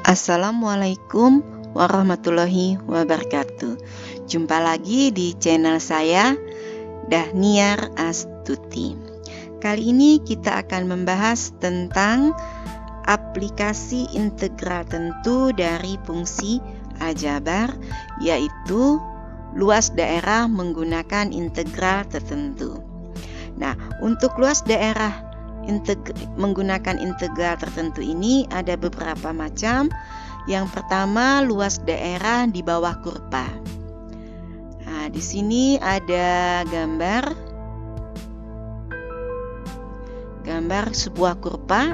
Assalamualaikum warahmatullahi wabarakatuh. Jumpa lagi di channel saya, Dahniar Astuti. Kali ini kita akan membahas tentang aplikasi integral tentu dari fungsi aljabar, yaitu luas daerah menggunakan integral tertentu. Nah, untuk luas daerah menggunakan integral tertentu ini ada beberapa macam. Yang pertama, luas daerah di bawah kurva. Nah, di sini ada gambar sebuah kurva,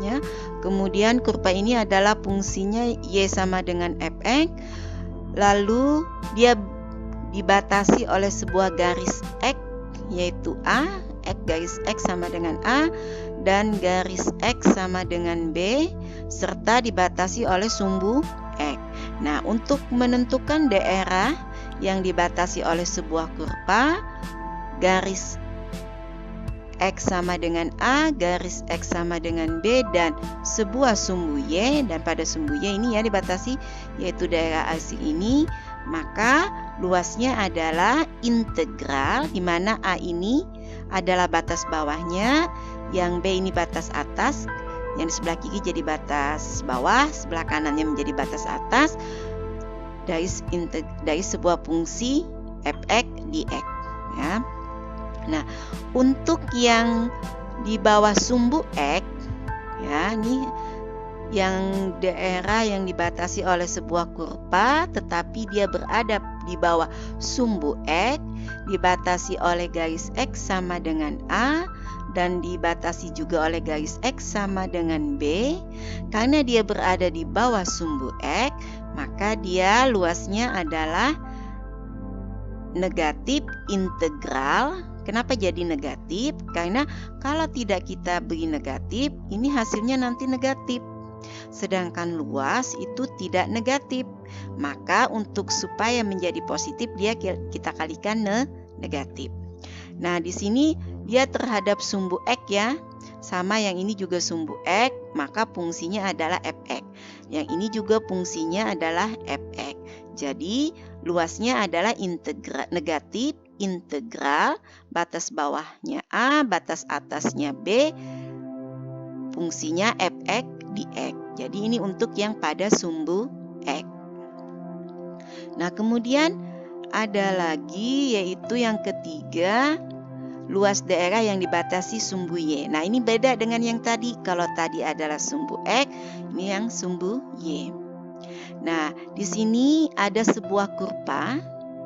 ya. Kemudian kurva ini adalah fungsinya y sama dengan fx, lalu dia dibatasi oleh sebuah garis x, yaitu a. Garis X sama dengan A dan garis X sama dengan B, serta dibatasi oleh sumbu X. Nah, untuk menentukan daerah yang dibatasi oleh sebuah kurva, garis X sama dengan A, garis X sama dengan B, dan sebuah sumbu Y, dan pada sumbu Y ini ya dibatasi, yaitu daerah asing ini, maka luasnya adalah integral, di mana A ini adalah batas bawahnya, yang B ini batas atas, yang di sebelah kiri jadi batas bawah, sebelah kanannya menjadi batas atas dari sebuah fungsi fx dx, ya. Nah, untuk yang di bawah sumbu x, ya, ini yang daerah yang dibatasi oleh sebuah kurva tetapi dia berada di bawah sumbu x, dibatasi oleh garis X sama dengan A dan dibatasi juga oleh garis X sama dengan B. Karena dia berada di bawah sumbu X, maka dia luasnya adalah negatif integral. Kenapa jadi negatif? Karena kalau tidak kita beri negatif, ini hasilnya nanti negatif. Sedangkan luas itu tidak negatif. Maka untuk supaya menjadi positif, dia kita kalikan negatif. Nah, di sini dia terhadap sumbu X, ya. Sama yang ini juga sumbu X, maka fungsinya adalah fx. Yang ini juga fungsinya adalah fx. Jadi luasnya adalah negatif integral, batas bawahnya A, batas atasnya B, fungsinya fx dx. Jadi ini untuk yang pada sumbu X. Nah, kemudian ada lagi, yaitu yang ketiga, luas daerah yang dibatasi sumbu Y. Nah, ini beda dengan yang tadi. Kalau tadi adalah sumbu X, ini yang sumbu Y. Nah, di sini ada sebuah kurva,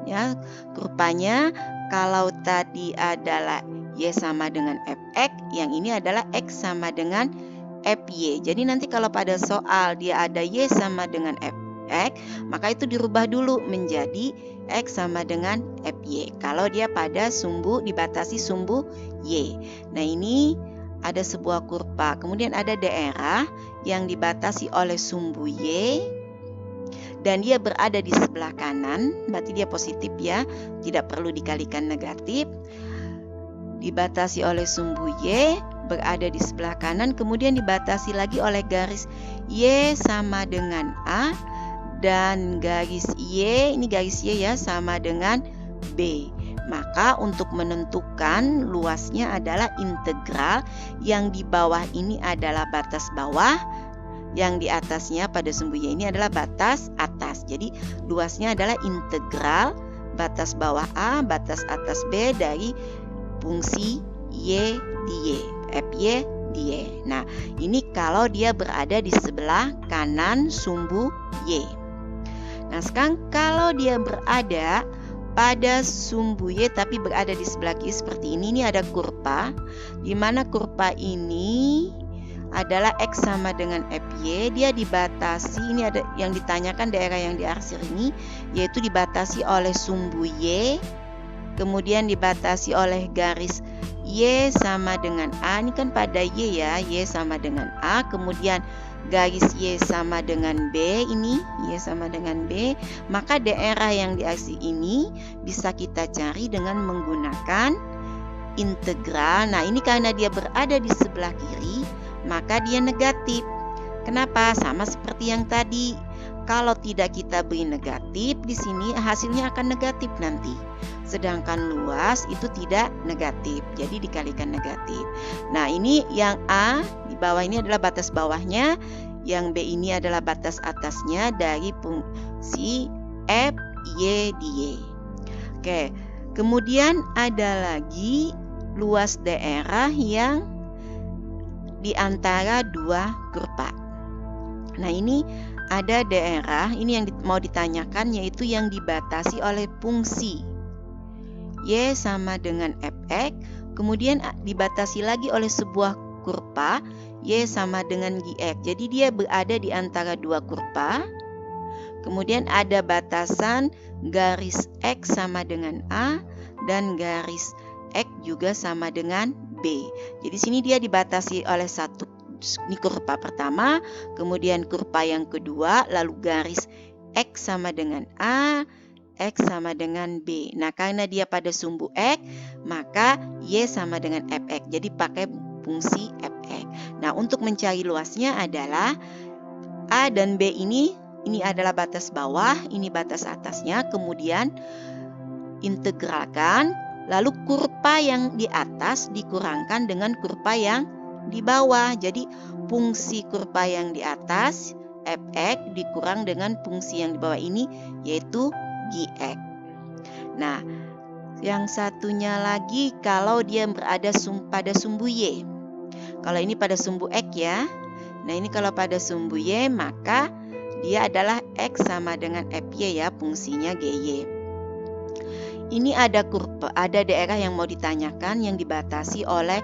ya. Kurvanya kalau tadi adalah Y sama dengan fx, yang ini adalah X sama dengan fy. Jadi nanti kalau pada soal dia ada Y sama dengan fx, maka itu dirubah dulu menjadi X sama dengan fy. Kalau dia pada sumbu dibatasi sumbu Y. Nah, ini ada sebuah kurva. Kemudian ada daerah yang dibatasi oleh sumbu Y dan dia berada di sebelah kanan, berarti dia positif, ya. Tidak perlu dikalikan negatif. Dibatasi oleh sumbu Y, berada di sebelah kanan, kemudian dibatasi lagi oleh garis Y sama dengan A dan garis Y, ini garis Y, ya, sama dengan B. Maka untuk menentukan luasnya adalah integral, yang di bawah ini adalah batas bawah, yang di atasnya pada sumbu Y ini adalah batas atas. Jadi luasnya adalah integral batas bawah A, batas atas B dari fungsi Y dy, fy dy. Nah, ini kalau dia berada di sebelah kanan sumbu Y. Nah, sekarang kalau dia berada pada sumbu Y tapi berada di sebelah kiri seperti ini ada kurva, di mana kurva ini adalah X sama dengan fy. Dia dibatasi, ini ada yang ditanyakan daerah yang diarsir ini, yaitu dibatasi oleh sumbu Y, kemudian dibatasi oleh garis Y sama dengan A. Ini kan pada Y, ya, Y sama dengan A. Kemudian garis Y sama dengan B, ini Y sama dengan B. Maka daerah yang diarsir ini bisa kita cari dengan menggunakan integral. Nah, ini karena dia berada di sebelah kiri, maka dia negatif. Kenapa? Sama seperti yang tadi. Kalau tidak kita beri negatif, di sini hasilnya akan negatif nanti. Sedangkan luas itu tidak negatif, jadi dikalikan negatif. Nah, ini yang A di bawah ini adalah batas bawahnya, yang B ini adalah batas atasnya dari fungsi F, Y, di Y. Oke, kemudian ada lagi luas daerah yang di antara dua kurva. Nah, ini ada daerah, ini yang mau ditanyakan, yaitu yang dibatasi oleh fungsi Y sama dengan Fx, kemudian dibatasi lagi oleh sebuah kurva Y sama dengan Gx. Jadi dia berada di antara dua kurva. Kemudian ada batasan garis X sama dengan A dan garis X juga sama dengan B. Jadi sini dia dibatasi oleh satu, ini kurva pertama, kemudian kurva yang kedua, lalu garis X sama dengan A, X sama dengan B. Nah, karena dia pada sumbu X, maka Y sama dengan Fx. Jadi pakai fungsi Fx. Nah, untuk mencari luasnya adalah A dan B ini adalah batas bawah, ini batas atasnya, kemudian integralkan, lalu kurva yang di atas dikurangkan dengan kurva yang di bawah. Jadi fungsi kurva yang di atas Fx dikurang dengan fungsi yang di bawah ini, yaitu Gx. Nah, yang satunya lagi kalau dia berada pada sumbu Y. Kalau ini pada sumbu X ya. Nah, ini kalau pada sumbu Y, maka dia adalah X sama dengan Fy ya, fungsinya Gy. Ini ada daerah yang mau ditanyakan yang dibatasi oleh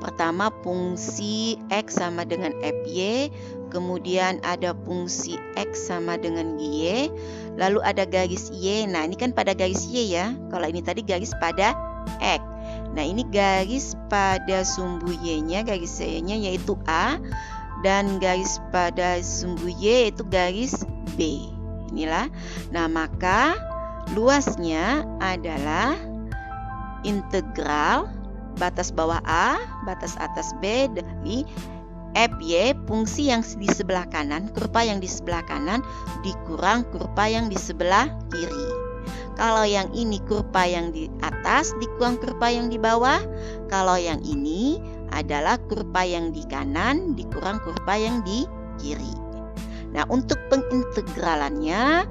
pertama fungsi X sama dengan Fy, kemudian ada fungsi X sama dengan Gy, lalu ada garis Y. Nah, ini kan pada garis Y ya. Kalau ini tadi garis pada X. Nah, ini garis pada sumbu Y-nya, garis Y-nya yaitu A, dan garis pada sumbu Y yaitu garis B. Inilah. Nah, maka luasnya adalah integral batas bawah A, batas atas B dari Fy, fungsi yang di sebelah kanan, kurva yang di sebelah kanan dikurang kurva yang di sebelah kiri. Kalau yang ini kurva yang di atas dikurang kurva yang di bawah. Kalau yang ini adalah kurva yang di kanan dikurang kurva yang di kiri. Nah, untuk pengintegralannya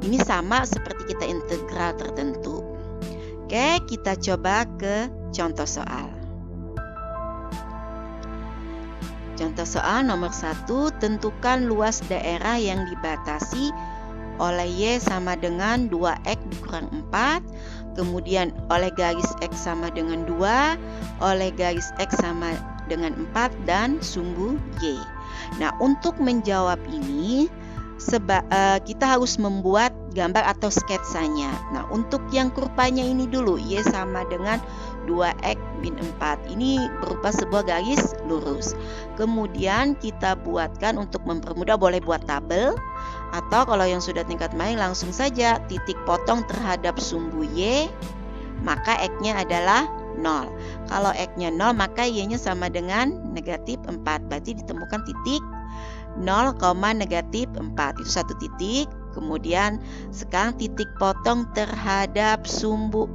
ini sama seperti kita integral tertentu. Oke, kita coba ke contoh soal. Contoh soal nomor 1, tentukan luas daerah yang dibatasi oleh Y sama dengan 2X dikurang 4, kemudian oleh garis X sama dengan 2, oleh garis X sama dengan 4, dan sumbu Y. Nah, untuk menjawab ini, kita harus membuat gambar atau sketsanya. Nah, untuk yang kurvanya ini dulu, Y sama dengan 2X min 4. Ini berupa sebuah garis lurus. Kemudian kita buatkan, untuk mempermudah boleh buat tabel, atau kalau yang sudah tingkat main langsung saja titik potong terhadap sumbu Y, maka X-nya adalah 0. Kalau X-nya 0, maka Y-nya sama dengan negatif 4. Berarti ditemukan titik 0, negatif 4. Itu satu titik. Kemudian sekarang titik potong terhadap sumbu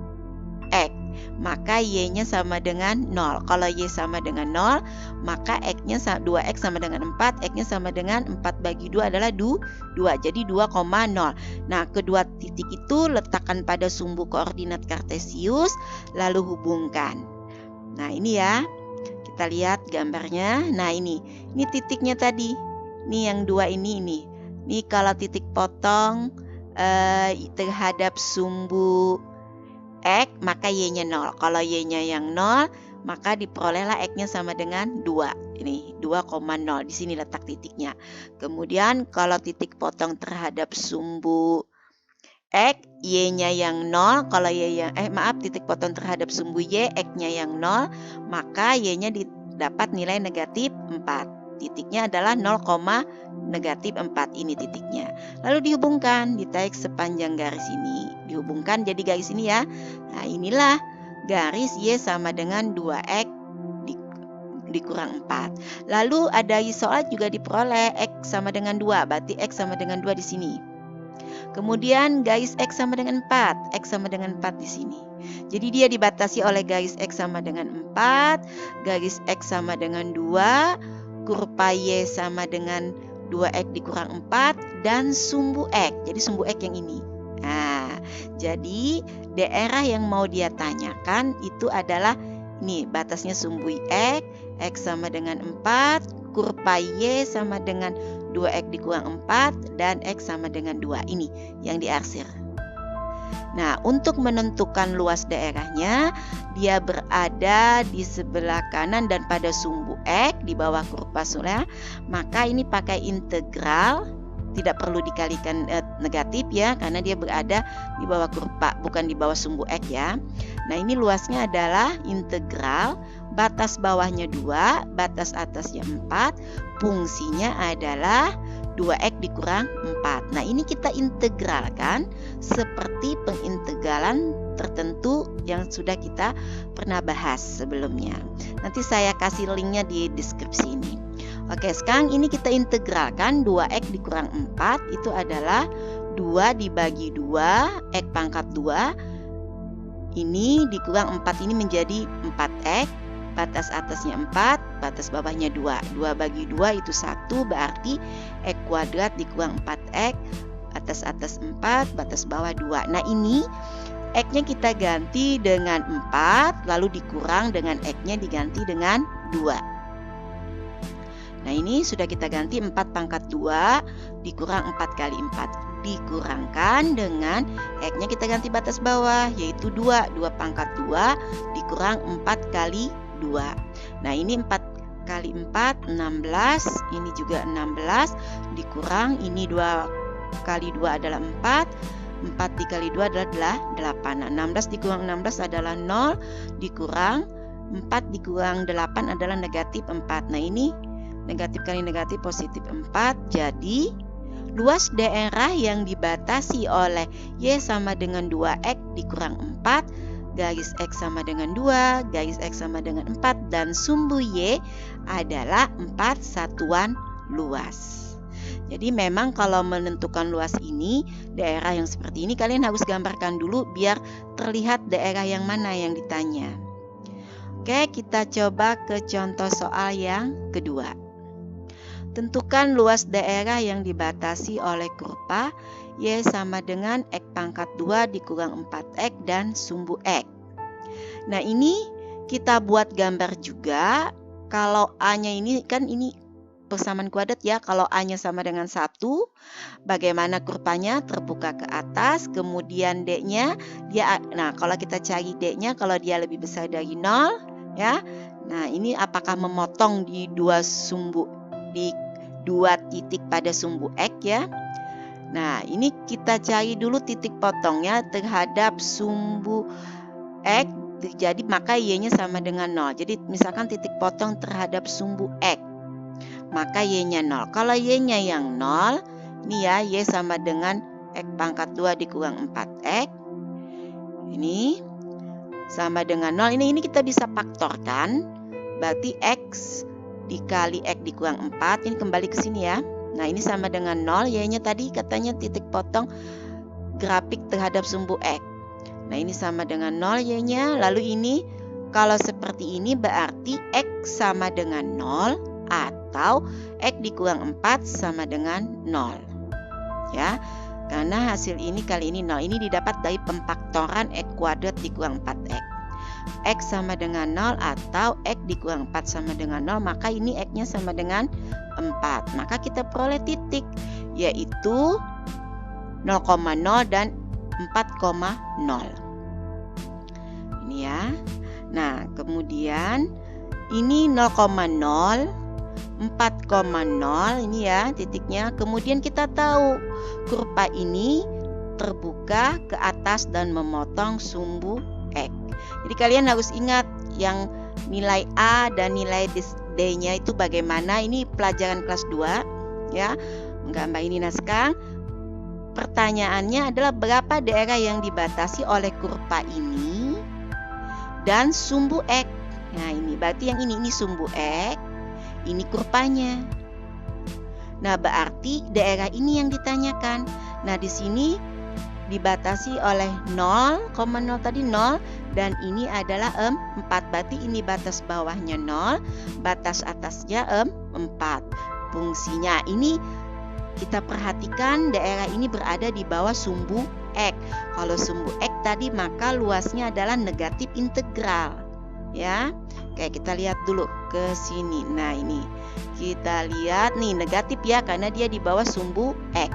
X, maka Y-nya sama dengan 0. Kalau Y sama dengan 0, maka X-nya 2X sama dengan 4, X-nya sama dengan 4 bagi 2 adalah 2, jadi 2,0. Nah, kedua titik itu letakkan pada sumbu koordinat kartesius, lalu hubungkan. Nah, ini ya, kita lihat gambarnya. Nah, ini titiknya tadi. Ini yang 2 ini. Ini kalau titik potong terhadap sumbu X, maka Y-nya 0. Kalau Y-nya yang 0, maka diperolehlah X-nya sama dengan 2. Ini 2,0. Di sini letak titiknya. Kemudian kalau titik potong terhadap sumbu X, Y-nya yang 0. Kalau titik potong terhadap sumbu Y, X-nya yang 0, maka Y-nya dapat nilai negatif 4. Titiknya adalah 0, negatif 4, ini titiknya. Lalu dihubungkan, ditarik sepanjang garis ini. Dihubungkan jadi garis ini ya. Nah, inilah garis Y sama dengan 2X dikurang 4. Lalu ada soal juga diperoleh X sama dengan 2, berarti X sama dengan 2 di sini. Kemudian garis X sama dengan 4, X sama dengan 4 di sini. Jadi dia dibatasi oleh garis X sama dengan 4, garis X sama dengan 2, kurva Y sama dengan 2X dikurang 4, dan sumbu X. Jadi sumbu X yang ini. Nah, jadi daerah yang mau dia tanyakan itu adalah ini batasnya sumbu X sama dengan 4, kurva Y sama dengan 2X dikurang 4, dan X sama dengan 2. Ini yang diarsir. Nah, untuk menentukan luas daerahnya, dia berada di sebelah kanan dan pada sumbu X di bawah kurva sola, maka ini pakai integral, tidak perlu dikalikan negatif ya, karena dia berada di bawah kurva, bukan di bawah sumbu X ya. Nah, ini luasnya adalah integral, batas bawahnya 2, batas atasnya 4, fungsinya adalah 2X dikurang 4. Nah, ini kita integralkan seperti pengintegralan tertentu yang sudah kita pernah bahas sebelumnya. Nanti saya kasih linknya di deskripsi ini. Oke, sekarang ini kita integralkan 2X dikurang 4 itu adalah 2 dibagi 2, X pangkat 2. Ini dikurang 4 ini menjadi 4X. Batas atasnya 4, batas bawahnya 2. 2 bagi 2 itu 1, berarti X kuadrat dikurang 4X, atas 4, batas bawah 2. Nah, ini X-nya kita ganti dengan 4, lalu dikurang dengan X-nya diganti dengan 2. Nah, ini sudah kita ganti 4 pangkat 2 dikurang 4 kali 4. Dikurangkan dengan X-nya kita ganti batas bawah, yaitu 2. 2 pangkat 2 dikurang 4 kali 2. Nah, ini 4 kali 4, 16. Ini juga 16. Dikurang, ini 2 kali 2 adalah 4. 4 dikali 2 adalah 8. Nah, 16 dikurang 16 adalah 0. Dikurang 4 dikurang 8 adalah negatif 4. Nah, ini negatif kali negatif positif 4. Jadi, luas daerah yang dibatasi oleh Y sama dengan 2X dikurang 4, garis X sama dengan 2, garis X sama dengan 4, dan sumbu Y adalah 4 satuan luas. Jadi memang kalau menentukan luas ini, daerah yang seperti ini kalian harus gambarkan dulu biar terlihat daerah yang mana yang ditanya. Oke, kita coba ke contoh soal yang kedua. Tentukan luas daerah yang dibatasi oleh kurva Y sama dengan X pangkat 2 dikurang 4X dan sumbu X. Nah, ini kita buat gambar juga. Kalau A-nya ini kan ini persamaan kuadrat ya. Kalau A-nya sama dengan 1, bagaimana kurvanya? Terbuka ke atas. Kemudian D-nya, nah kalau kita cari D-nya, kalau dia lebih besar dari 0 ya. Nah, ini apakah memotong di dua titik pada sumbu X ya. Nah, ini kita cari dulu titik potongnya terhadap sumbu X. Jadi maka Y-nya sama dengan 0. Jadi misalkan titik potong terhadap sumbu X, maka Y-nya 0. Kalau Y-nya yang 0, ini ya, Y sama dengan X pangkat 2 dikurang 4X. Ini sama dengan 0. Ini kita bisa faktorkan. Berarti X dikali X dikurang 4. Ini kembali ke sini ya. Nah, ini sama dengan 0. Y-nya tadi katanya titik potong grafik terhadap sumbu X. Nah, ini sama dengan 0 Y-nya. Lalu ini kalau seperti ini berarti X sama dengan 0 atau X dikurang 4 sama dengan 0. Ya. Karena hasil ini kali ini 0. Ini didapat dari pemfaktoran X kuadrat dikurang 4X. X sama dengan 0 atau X dikurang 4 sama dengan 0, maka ini X-nya sama dengan 4. Maka kita peroleh titik, yaitu 0,0 dan 4,0. Ini ya. Nah, kemudian ini 0,0, 4,0 ini ya titiknya. Kemudian kita tahu kurva ini terbuka ke atas dan memotong sumbu X. Jadi kalian harus ingat yang nilai A dan nilai D-nya itu bagaimana. Ini pelajaran kelas 2 ya. Menggambar ini. Nah, sekarang pertanyaannya adalah berapa daerah yang dibatasi oleh kurva ini dan sumbu X. Nah ini berarti yang ini sumbu X, ini kurvanya. Nah berarti daerah ini yang ditanyakan. Nah di sini dibatasi oleh 0,0 tadi 0 dan ini adalah 4. Berarti ini batas bawahnya 0, batas atasnya 4. Fungsinya ini kita perhatikan daerah ini berada di bawah sumbu X. Kalau sumbu X tadi maka luasnya adalah negatif integral. Ya. Oke, kita lihat dulu ke sini. Nah, ini. Kita lihat nih negatif ya karena dia di bawah sumbu X.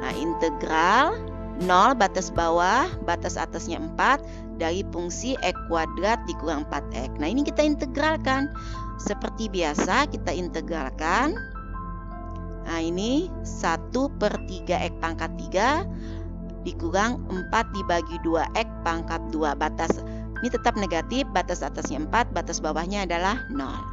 Nah, integral 0 batas bawah, batas atasnya 4 dari fungsi X kuadrat dikurang 4X. Nah, ini kita integralkan. Seperti biasa kita integralkan. Nah, ini 1/3 X pangkat 3 dikurang 4 dibagi 2X pangkat 2. Batas ini tetap negatif, batas atasnya 4, batas bawahnya adalah 0.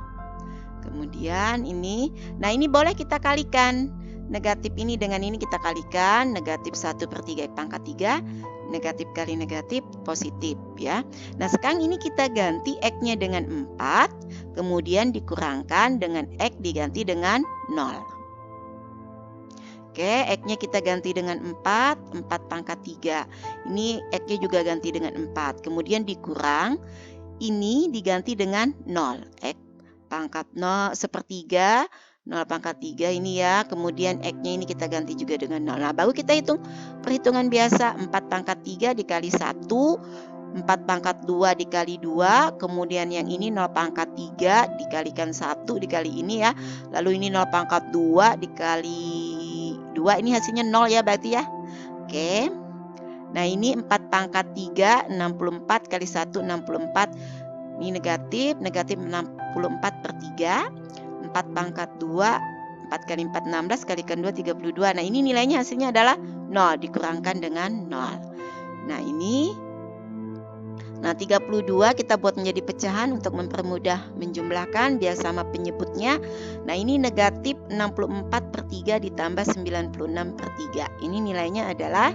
Kemudian ini, nah ini boleh kita kalikan. Negatif ini dengan ini kita kalikan, negatif 1/3 X pangkat 3, negatif kali negatif positif ya. Nah sekarang ini kita ganti X-nya dengan 4, kemudian dikurangkan dengan X diganti dengan 0. Oke, X-nya kita ganti dengan 4 pangkat 3. Ini X-nya juga ganti dengan 4. Kemudian dikurang, ini diganti dengan 0. X pangkat 0 1/3, 0 pangkat 3 ini ya. Kemudian X-nya ini kita ganti juga dengan 0. Nah, baru kita hitung perhitungan biasa. 4 pangkat 3 dikali 1, 4 pangkat 2 dikali 2, kemudian yang ini 0 pangkat 3 dikalikan 1 dikali ini ya. Lalu ini 0 pangkat 2 dikali 2, ini hasilnya 0 ya berarti ya. Oke. Nah ini 4 pangkat 3, 64 kali 1, 64. Ini negatif, negatif 64/3. 4 pangkat 2, 4 kali 4, 16, kalikan 2, 32. Nah ini nilainya hasilnya adalah 0, dikurangkan dengan 0. Nah ini, nah 32 kita buat menjadi pecahan untuk mempermudah menjumlahkan biar sama penyebutnya. Nah ini negatif 64/3 ditambah 96/3. Ini nilainya adalah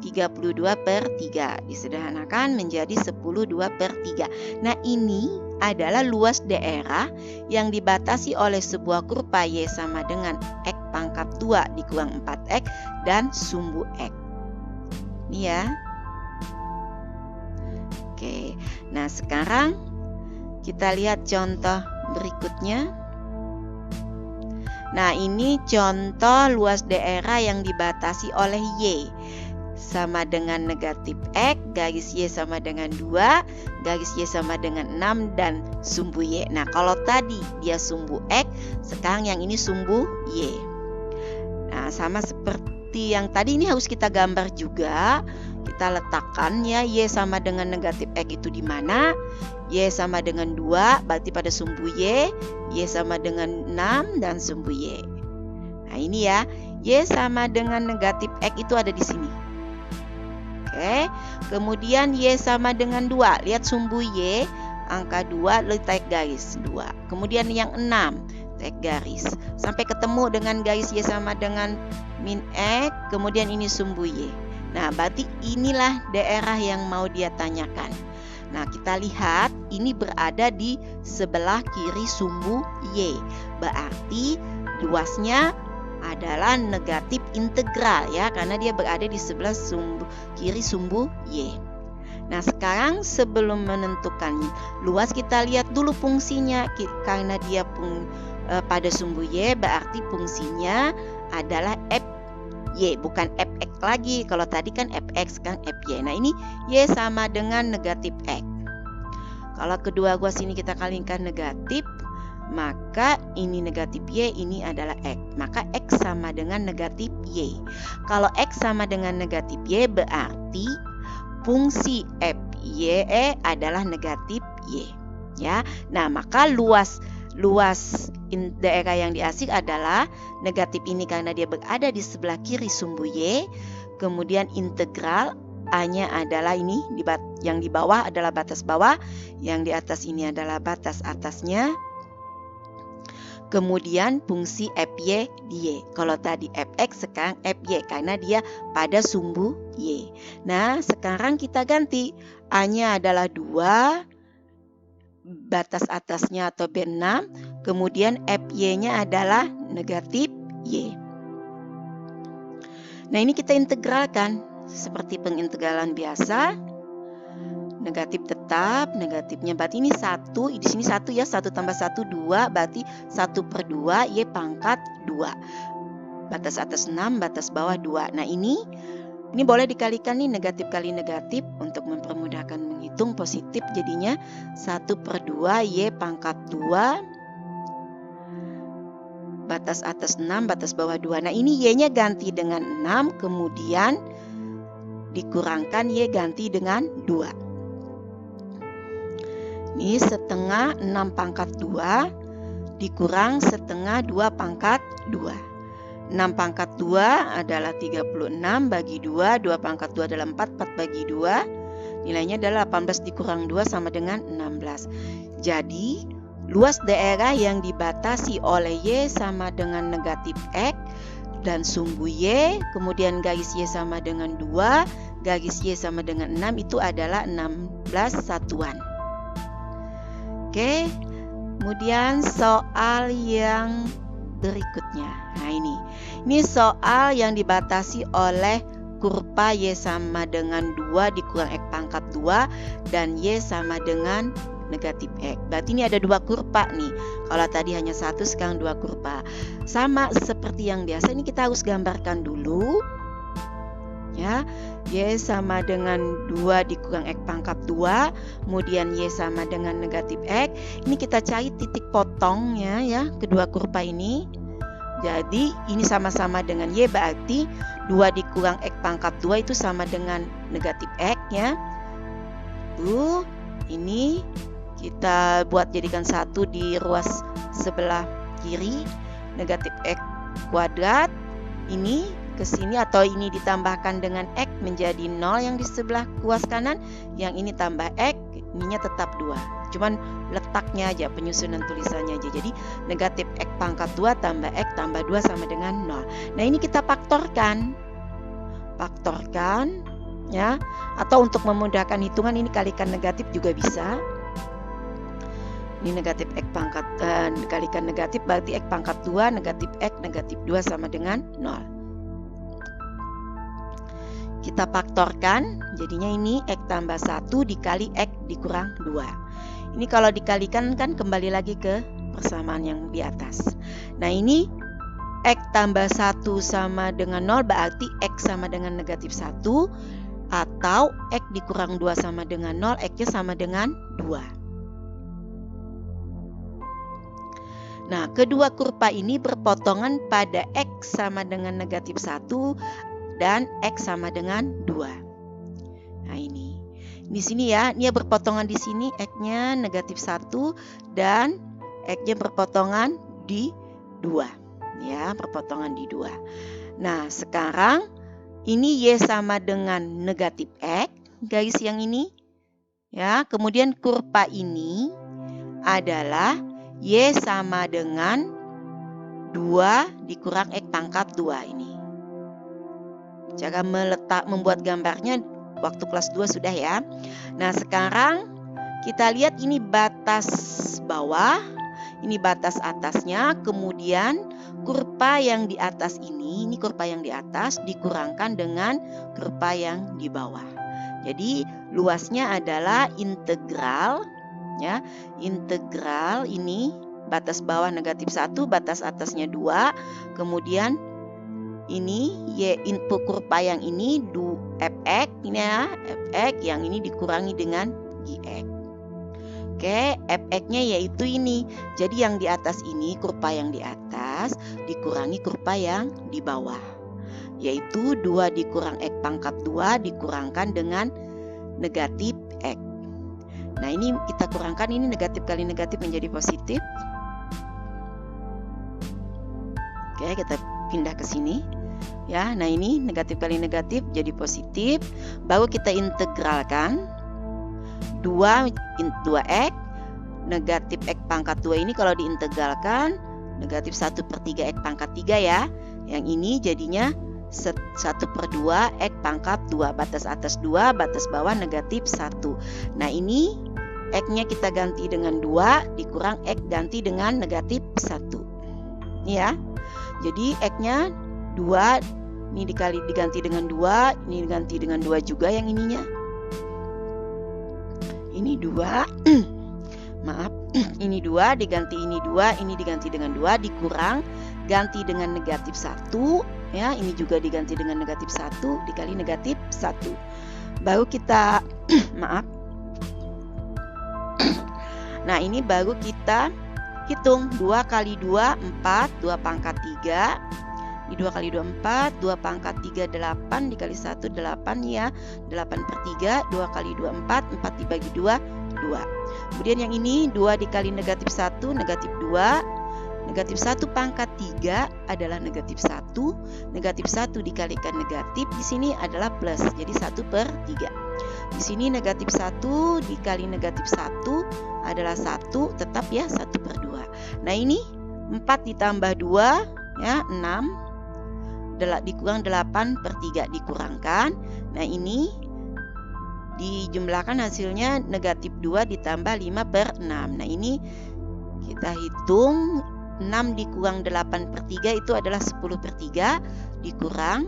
32/3. Disederhanakan menjadi 10/2/3. Nah ini adalah luas daerah yang dibatasi oleh sebuah kurva Y sama dengan X pangkat 2 dikurang 4X dan sumbu X. Ini ya. Oke, nah sekarang kita lihat contoh berikutnya. Nah ini contoh luas daerah yang dibatasi oleh Y sama dengan negatif X, garis Y sama dengan 2, garis Y sama dengan 6 dan sumbu Y. Nah kalau tadi dia sumbu X, sekarang yang ini sumbu Y. Nah sama seperti yang tadi ini harus kita gambar juga. Kita letakkan ya Y sama dengan negatif X itu di mana? Y sama dengan 2 berarti pada sumbu Y. Y sama dengan 6 dan sumbu Y. Nah ini ya, Y sama dengan negatif X itu ada di sini. Oke, kemudian Y sama dengan 2. Lihat sumbu Y, angka 2 letak garis 2. Kemudian yang 6 letak garis. Sampai ketemu dengan garis Y sama dengan min X. Kemudian ini sumbu Y. Nah, berarti inilah daerah yang mau dia tanyakan. Nah, kita lihat ini berada di sebelah kiri sumbu Y. Berarti luasnya adalah negatif integral ya, karena dia berada di sebelah kiri sumbu Y. Nah, sekarang sebelum menentukan luas kita lihat dulu fungsinya. Karena dia pada sumbu Y, berarti fungsinya adalah Y, bukan fx lagi. Kalau tadi kan fx, kan fy. Nah ini Y sama dengan negatif X. Kalau kedua gua sini kita kalikan negatif, maka ini negatif Y, ini adalah X. Maka X sama dengan negatif Y. Kalau X sama dengan negatif Y, berarti fungsi fy adalah negatif Y. Ya, nah maka luas daerah yang diasik adalah negatif ini karena dia berada di sebelah kiri sumbu Y. Kemudian integral A-nya adalah ini, yang di bawah adalah batas bawah, yang di atas ini adalah batas atasnya. Kemudian fungsi fy di Y. Kalau tadi fx, sekarang fy karena dia pada sumbu Y. Nah sekarang kita ganti, A-nya adalah 2, batas atasnya atau B6, kemudian FY-nya adalah negatif Y. Nah, ini kita integralkan seperti pengintegralan biasa. Negatif tetap, negatifnya berarti ini 1, di sini 1 ya, 1 tambah 1, 2, berarti 1/2 Y pangkat 2. Batas atas 6, batas bawah 2. Nah, ini boleh dikalikan nih, negatif kali negatif untuk mempermudahkan menghitung positif, jadinya 1/2 Y pangkat 2. Batas atas 6, batas bawah 2. Nah, ini Y-nya ganti dengan 6, kemudian dikurangkan Y ganti dengan 2. Ini setengah 6 pangkat 2 dikurang setengah 2 pangkat 2. 6 pangkat 2 adalah 36 bagi 2, 2 pangkat 2 adalah 4, 4 bagi 2. Nilainya adalah 18 dikurang 2 sama dengan 16. Jadi, luas daerah yang dibatasi oleh Y sama dengan negatif X dan sumbu Y, kemudian garis Y sama dengan 2, garis Y sama dengan 6, itu adalah 16 satuan. Oke, kemudian soal yang berikutnya. Nah, ini soal yang dibatasi oleh kurva Y sama dengan 2 dikurang X pangkat 2 dan Y sama dengan negatif X. Berarti ini ada 2 kurva nih. Kalau tadi hanya 1, sekarang 2 kurva. Sama seperti yang biasa, ini kita harus gambarkan dulu. Ya, Y sama dengan 2 dikurang X pangkat 2, kemudian Y sama dengan negatif X. Ini kita cari titik potongnya ya, kedua kurva ini. Jadi ini sama-sama dengan Y, berarti 2 dikurang X pangkat 2 itu sama dengan negatif X ya. Ini kita buat jadikan 1 di ruas sebelah kiri, negatif X kuadrat. Ini ke sini atau ini ditambahkan dengan X menjadi 0 yang di sebelah ruas kanan, yang ini tambah X, ininya tetap 2. Cuman letaknya aja, penyusunan tulisannya aja. Jadi negatif X pangkat 2 tambah X tambah 2 sama dengan 0. Nah, ini kita faktorkan ya. Atau untuk memudahkan hitungan, ini kalikan negatif juga bisa. Ini negatif X pangkat dikalikan negatif, berarti X pangkat 2 negatif X negatif 2 sama dengan 0. Kita faktorkan, jadinya ini X tambah 1 dikali X dikurang 2. Ini kalau dikalikan kan kembali lagi ke persamaan yang di atas. Nah, ini X tambah 1 sama dengan 0, berarti X sama dengan negatif 1, atau X dikurang 2 sama dengan 0, X-nya sama dengan 2. Nah, kedua kurva ini berpotongan pada X sama dengan negatif 1 dan X sama dengan 2. Nah, ini di sini ya, dia berpotongan di sini, X-nya negatif 1 dan X-nya berpotongan di 2. Ya, berpotongan di 2. Nah, sekarang ini Y sama dengan negatif X, garis yang ini. Ya, kemudian kurva ini adalah Y sama dengan 2 dikurang X pangkat 2 ini. Cara membuat gambarnya waktu kelas 2 sudah ya. Nah, sekarang kita lihat ini batas bawah, ini batas atasnya, kemudian kurva yang di atas ini kurva yang di atas dikurangkan dengan kurva yang di bawah. Jadi luasnya adalah integral ya. Integral ini batas bawah negatif 1, batas atasnya 2, kemudian ini Y input kurva yang ini Fx ini ya, Fx yang ini dikurangi dengan Gx. Oke, Fx-nya yaitu ini. Jadi yang di atas ini, kurva yang di atas dikurangi kurva yang di bawah, yaitu 2 dikurang X pangkat 2 dikurangkan dengan negatif X. Nah, ini kita kurangkan, ini negatif kali negatif menjadi positif. Oke, kita pindah ke sini. Ya, nah ini negatif kali negatif jadi positif. Baru kita integralkan 2 X negatif X pangkat 2 ini kalau diintegralkan negatif 1/3 X pangkat 3 ya. Yang ini jadinya 1/2 X pangkat 2. Batas atas 2, batas bawah negatif 1. Nah, ini X-nya kita ganti dengan 2, dikurang X ganti dengan negatif 1. Ya. Jadi X-nya 2, ini diganti dengan 2, ini diganti dengan 2 juga yang ininya. Ini 2, maaf, ini 2, diganti ini 2, ini diganti dengan 2, dikurang, ganti dengan negatif 1, ya, ini juga diganti dengan negatif 1, dikali negatif 1. Baru kita, maaf, nah ini baru kita hitung, 2 kali 2, 4, 2 pangkat 3, ini 2 kali 2, 4, 2 pangkat 3, 8, dikali 1, 8 ya, 8 per 3, 2 kali 2, 4, 4 dibagi 2, 2. Kemudian yang ini 2 dikali negatif 1, negatif 2, negatif 1 pangkat 3 adalah negatif 1, negatif 1 dikalikan negatif, di sini adalah plus, jadi 1 per 3. Di sini negatif 1 dikali negatif 1 adalah 1, tetap ya 1 per 2. Nah ini 4 ditambah 2 ya 6, dikurang 8 per 3 dikurangkan. Nah ini dijumlahkan hasilnya negatif 2 ditambah 5 per 6. Nah ini kita hitung 6 dikurang 8 per 3 itu adalah 10 per 3 dikurang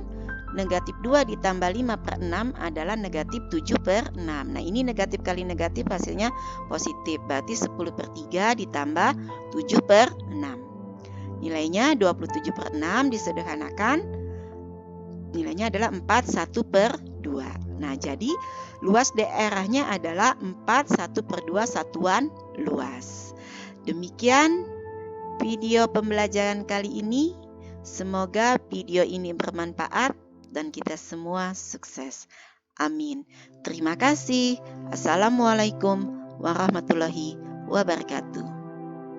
negatif 2 ditambah 5 per 6 adalah negatif 7 per 6. Nah ini negatif kali negatif hasilnya positif, berarti 10 per 3 ditambah 7 per 6. Nilainya 27 per 6 disederhanakan, nilainya adalah 41 per 2. Nah jadi luas daerahnya adalah 41 per 2 satuan luas. Demikian video pembelajaran kali ini. Semoga video ini bermanfaat dan kita semua sukses. Amin. Terima kasih. Assalamualaikum warahmatullahi wabarakatuh.